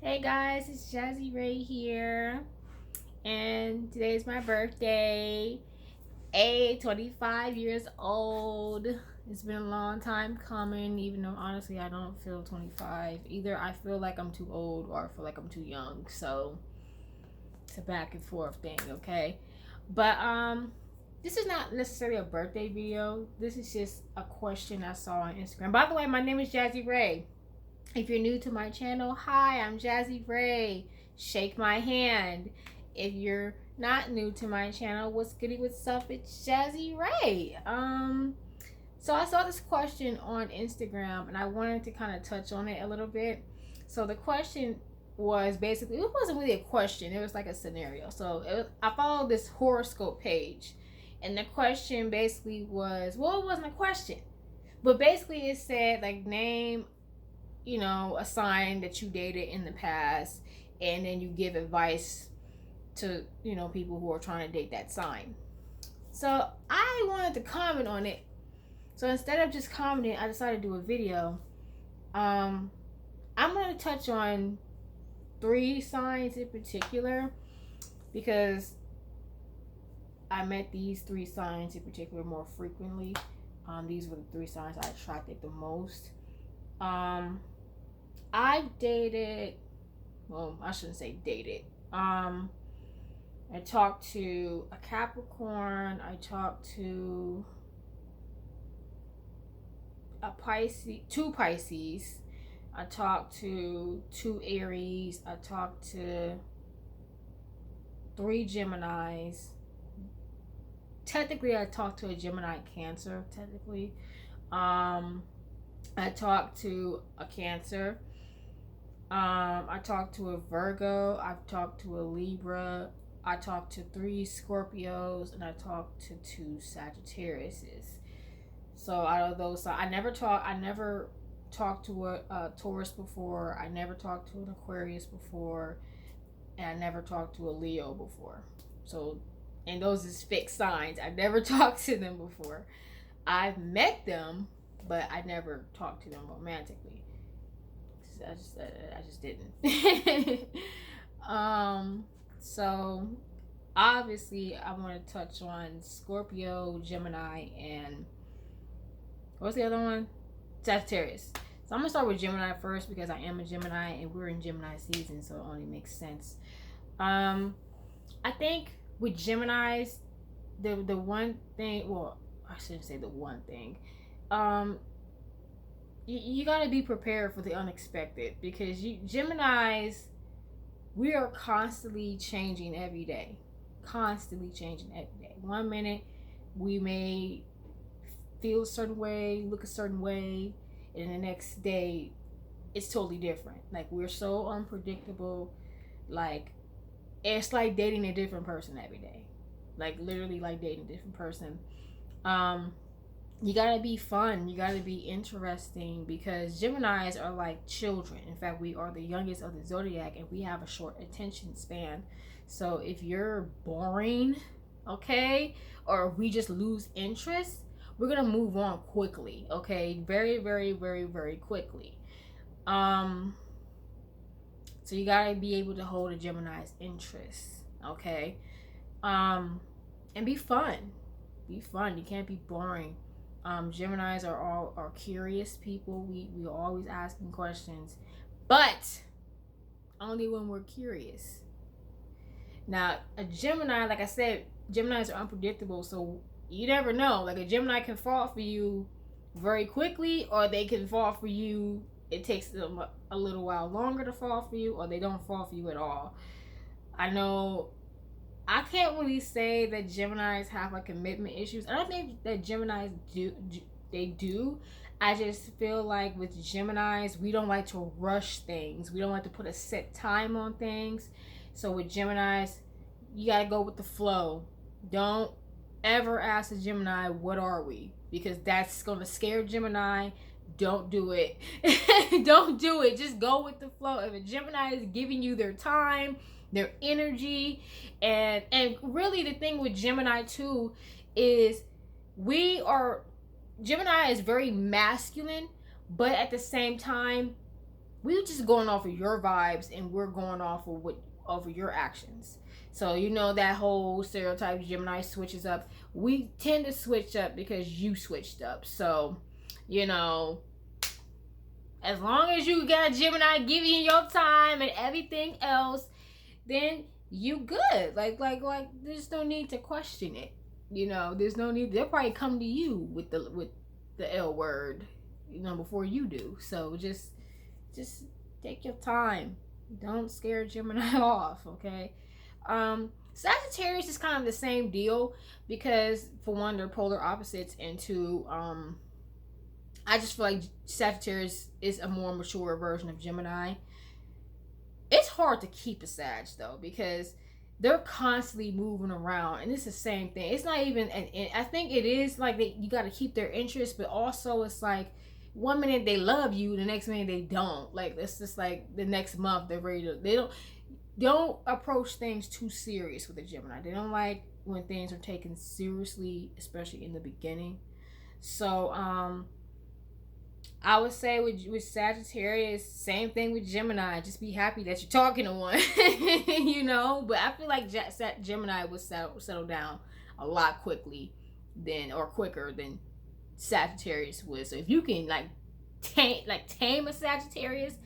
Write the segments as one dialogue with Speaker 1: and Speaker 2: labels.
Speaker 1: Hey guys, it's Jazzy Ray here, and today is my birthday. 25 years old. It's been a long time coming, even though honestly I don't feel 25. Either I feel like I'm too old or I feel like I'm too young. So it's a back and forth thing, okay? But this is not necessarily a birthday video. This is just a question I saw on Instagram. By the way, my name is Jazzy Ray. If you're new to my channel, hi, I'm Jazzy Ray. Shake my hand. If you're not new to my channel, what's goody, what's up? It's Jazzy Ray. So I saw this question on Instagram and I wanted to kind of touch on it a little bit. So the question was basically, it wasn't really a question, it was like a scenario. So I followed this horoscope page, and the question basically was, well, it wasn't a question, but basically it said like name a sign that you dated in the past, and then you give advice to people who are trying to date that sign. So I wanted to comment on it, so instead of just commenting, I decided to do a video. I'm going to touch on 3 signs in particular because I met these 3 signs in particular more frequently. These were the 3 signs I attracted the most. I dated, well, I shouldn't say dated. I talked to a Capricorn. I talked to a Pisces, 2 Pisces. I talked to 2 Aries. I talked to 3 Geminis. Technically, I talked to a Gemini Cancer, technically. I talked to a Cancer. I talked to a Virgo. I've talked to a Libra. I talked to 3 Scorpios, and I talked to 2 Sagittariuses. So out of those, I never talked to a Taurus before. I never talked to an Aquarius before, and I never talked to a Leo before. So, and those is fixed signs. I never talked to them before. I've met them, but I never talked to them romantically. I just didn't. So obviously I want to touch on Scorpio, Gemini, and what's the other one? Sagittarius. So I'm gonna start with Gemini first because I am a Gemini and we're in Gemini season, so it only makes sense. I think with Geminis, the one thing, well, I shouldn't say the one thing. You got to be prepared for the unexpected because Geminis, we are constantly changing every day. Constantly changing every day. One minute we may feel a certain way, look a certain way, and the next day it's totally different. Like, we're so unpredictable. Like, it's like dating a different person every day. Like, literally like dating a different person. You gotta be fun. You gotta be interesting because Geminis are like children. In fact, we are the youngest of the zodiac and we have a short attention span. So if you're boring, okay, or we just lose interest, we're gonna move on quickly, okay? Very, very, very, very quickly. So you gotta be able to hold a Gemini's interest, okay? And be fun. Be fun. You can't be boring. Geminis are curious people. We are always asking questions, but only when we're curious. Now, a Gemini, like I said, Geminis are unpredictable, so you never know. Like, a Gemini can fall for you very quickly, or they can fall for you. It takes them a little while longer to fall for you, or they don't fall for you at all. I know I can't really say that Geminis have like commitment issues. I don't think that Geminis do. I just feel like with Geminis, we don't like to rush things. We don't like to put a set time on things. So with Geminis, you gotta go with the flow. Don't ever ask a Gemini, what are we? Because that's gonna scare Gemini. Don't do it. Don't do it. Just go with the flow. If a Gemini is giving you their time, their energy, and really the thing with Gemini too is Gemini is very masculine, but at the same time we're just going off of your vibes, and we're going off of what over your actions. So you know that whole stereotype Gemini switches up. We tend to switch up because you switched up. So, you know, as long as you got Gemini giving you your time and everything else, then you good. Like there's no need to question it. You know, there's no need. They'll probably come to you with the L word, you know, before you do. So just take your time. Don't scare Gemini off, okay? Sagittarius is kind of the same deal because, for one, they're polar opposites, and two, I just feel like Sagittarius is a more mature version of Gemini. It's hard to keep a Sag though because they're constantly moving around, and it's the same thing. It's not even, and I think it is like you got to keep their interest, but also it's like one minute they love you, the next minute they don't. Like it's just like the next month they're ready to. They don't approach things too serious with a Gemini. They don't like when things are taken seriously, especially in the beginning. So I would say with Sagittarius, same thing with Gemini. Just be happy that you're talking to one, you know. But I feel like Gemini would settle down a lot quicker than Sagittarius would. So if you can tame a Sagittarius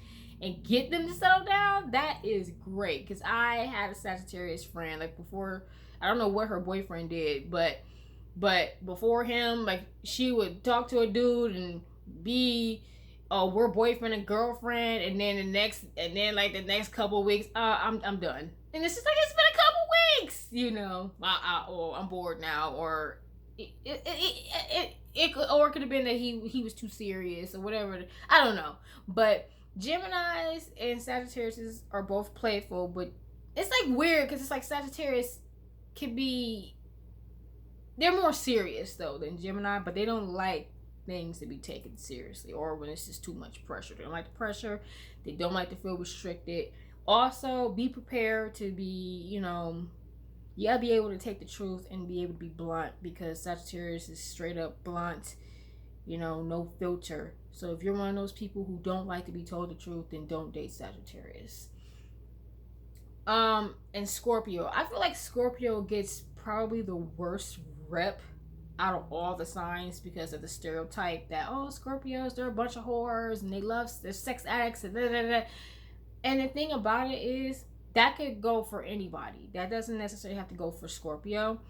Speaker 1: and get them to settle down, that is great. Because I had a Sagittarius friend like before. I don't know what her boyfriend did, but before him, like she would talk to a dude and be we're boyfriend and girlfriend, and then the next couple of weeks I'm done, and it's just like it's been a couple weeks, you know. I'm bored now, or it could have been that he was too serious or whatever. I don't know, but Geminis and Sagittarius are both playful, but it's like weird because it's like Sagittarius can be, they're more serious though than Gemini, but they don't like things to be taken seriously, or when it's just too much pressure. They don't like the pressure. They don't like to feel restricted. Also, be prepared to be, you know, you gotta be able to take the truth and be able to be blunt, because Sagittarius is straight up blunt, you know, no filter. So if you're one of those people who don't like to be told the truth, then don't date Sagittarius. And Scorpio, I feel like Scorpio gets probably the worst rep out of all the signs because of the stereotype that, oh, Scorpios, they're a bunch of whores and they're sex addicts and da, da, da. And the thing about it is that could go for anybody. That doesn't necessarily have to go for Scorpio.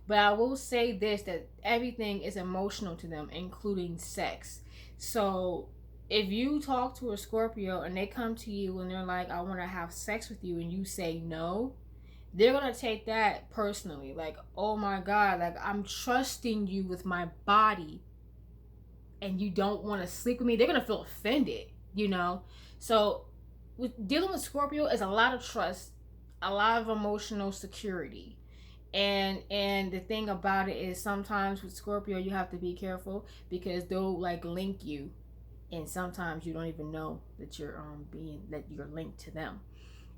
Speaker 1: But I will say this, that everything is emotional to them, including sex. So if you talk to a Scorpio and they come to you and they're like, I want to have sex with you, and you say no, they're going to take that personally. Like, oh my God, like I'm trusting you with my body and you don't want to sleep with me. They're going to feel offended, you know? So dealing with Scorpio is a lot of trust, a lot of emotional security. And the thing about it is sometimes with Scorpio, you have to be careful because they'll like link you. And sometimes you don't even know that you're linked to them.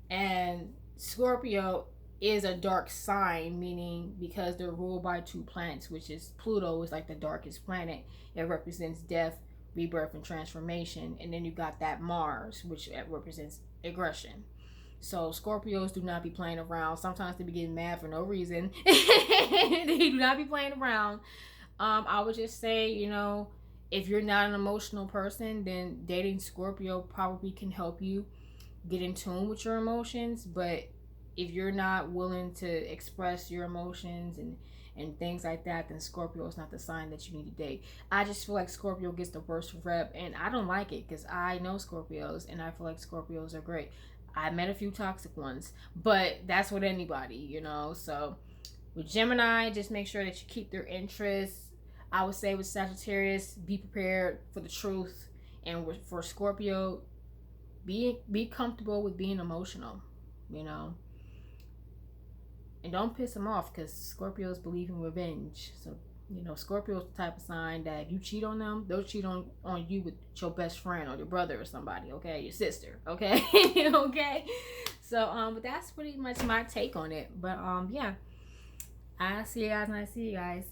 Speaker 1: And Scorpio is a dark sign, meaning because they're ruled by two planets, which is Pluto is like the darkest planet. It represents death, rebirth, and transformation. And then you got that Mars, which represents aggression. So Scorpios do not be playing around. Sometimes they be getting mad for no reason. They do not be playing around. I would just say, you know, if you're not an emotional person, then dating Scorpio probably can help you get in tune with your emotions. But if you're not willing to express your emotions and things like that, then Scorpio is not the sign that you need to date. I just feel like Scorpio gets the worst rep, and I don't like it because I know Scorpios, and I feel like Scorpios are great. I met a few toxic ones, but that's with anybody, you know. So with Gemini, just make sure that you keep their interests. I would say with Sagittarius, be prepared for the truth, and for Scorpio, be comfortable with being emotional, you know. And don't piss them off, because Scorpios believe in revenge. So, you know, Scorpio's the type of sign that if you cheat on them, they'll cheat on you with your best friend or your brother or somebody, okay? Your sister, okay? Okay? So, but that's pretty much my take on it. But, yeah. I'll see you guys when I see you guys.